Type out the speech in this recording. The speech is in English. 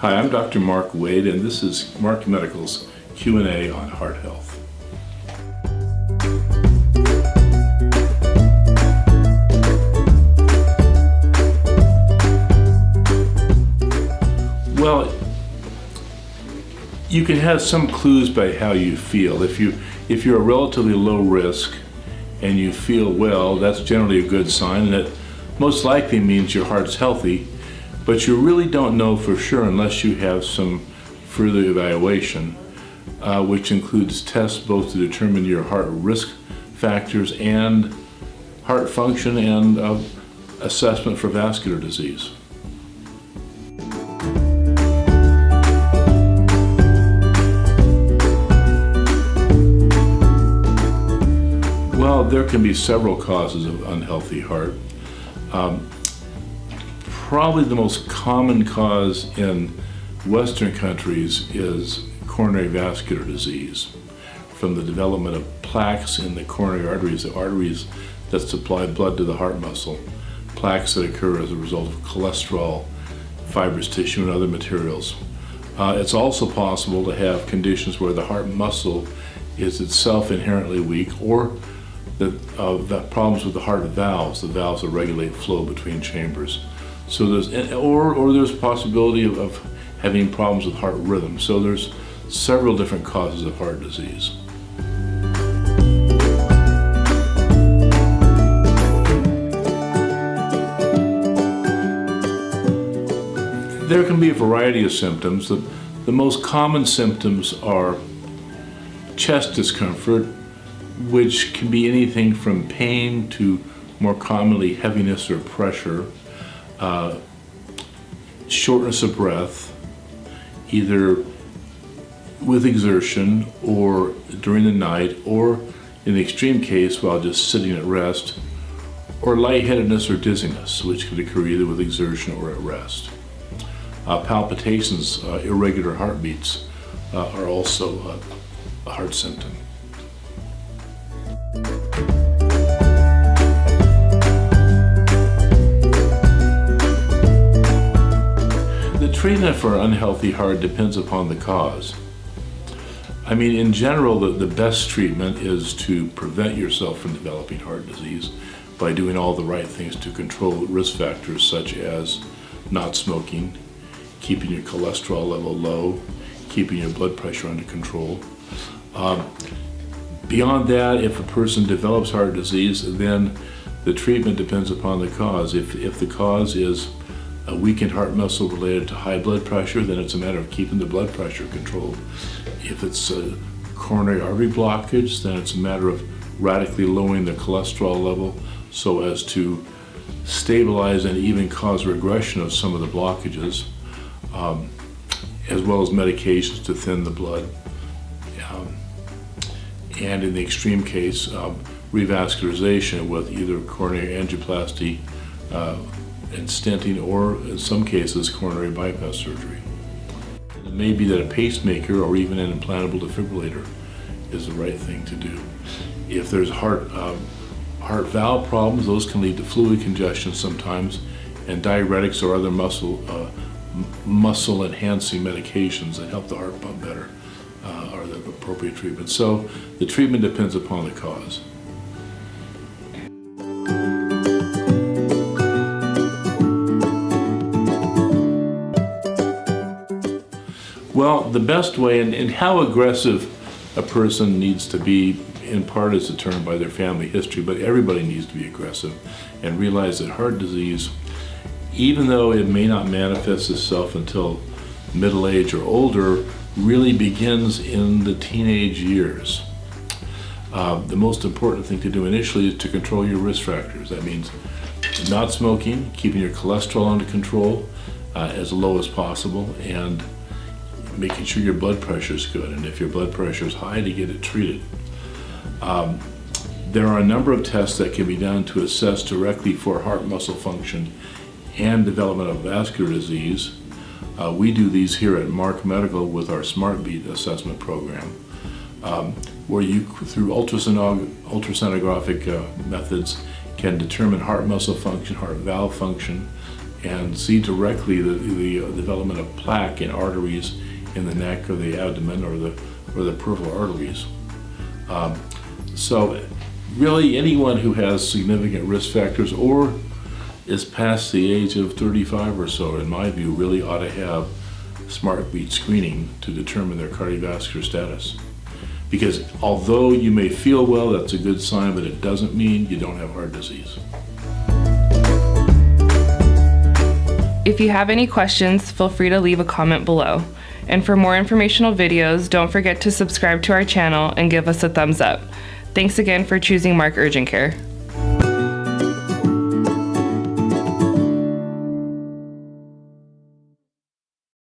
Hi, I'm Dr. Mark Wade, and this is Mark Medical's Q&A on heart health. Well, you can have some clues by how you feel. If you're a relatively low risk and you feel well, that's generally a good sign, and it most likely means your heart's healthy. But you really don't know for sure unless you have some further evaluation, which includes tests both to determine your heart risk factors and heart function and assessment for vascular disease. Well, there can be several causes of unhealthy heart. Probably the most common cause in Western countries is coronary vascular disease, from the development of plaques in the coronary arteries, the arteries that supply blood to the heart muscle, plaques that occur as a result of cholesterol, fibrous tissue, and other materials. It's also possible to have conditions where the heart muscle is itself inherently weak, or the problems with the heart valves, the valves that regulate flow between chambers. So there's possibility of having problems with heart rhythm. So there's several different causes of heart disease. There can be a variety of symptoms. The most common symptoms are chest discomfort, which can be anything from pain to more commonly heaviness or pressure. Shortness of breath, either with exertion or during the night, or in the extreme case while just sitting at rest, or lightheadedness or dizziness, which could occur either with exertion or at rest. Palpitations, irregular heartbeats, are also a heart symptom. Treatment for unhealthy heart depends upon the cause. I mean, in general, the best treatment is to prevent yourself from developing heart disease by doing all the right things to control risk factors such as not smoking, keeping your cholesterol level low, keeping your blood pressure under control. Beyond that, if a person develops heart disease, then the treatment depends upon the cause. If the cause is a weakened heart muscle related to high blood pressure, then it's a matter of keeping the blood pressure controlled. If it's a coronary artery blockage, then it's a matter of radically lowering the cholesterol level so as to stabilize and even cause regression of some of the blockages, as well as medications to thin the blood. And in the extreme case, revascularization with either coronary angioplasty and stenting, or in some cases coronary bypass surgery. It may be that a pacemaker or even an implantable defibrillator is the right thing to do. If there's heart valve problems, those can lead to fluid congestion sometimes, and diuretics or other muscle enhancing medications that help the heart pump better are the appropriate treatment. So the treatment depends upon the cause. Well, the best way, and how aggressive a person needs to be, in part is determined by their family history, but everybody needs to be aggressive and realize that heart disease, even though it may not manifest itself until middle age or older, really begins in the teenage years. The most important thing to do initially is to control your risk factors. That means not smoking, keeping your cholesterol under control as low as possible, and making sure your blood pressure is good, and if your blood pressure is high, to get it treated. There are a number of tests that can be done to assess directly for heart muscle function and development of vascular disease. We do these here at Mark Medical with our SmartBeat assessment program, where you, through ultrasonographic methods, can determine heart muscle function, heart valve function, and see directly the development of plaque in arteries in the neck or the abdomen or the peripheral arteries. So really anyone who has significant risk factors or is past the age of 35 or so, in my view, really ought to have SmartBeat screening to determine their cardiovascular status. Because although you may feel well, that's a good sign, but it doesn't mean you don't have heart disease. If you have any questions, feel free to leave a comment below. And for more informational videos, don't forget to subscribe to our channel and give us a thumbs up. Thanks again for choosing Mark Urgent Care.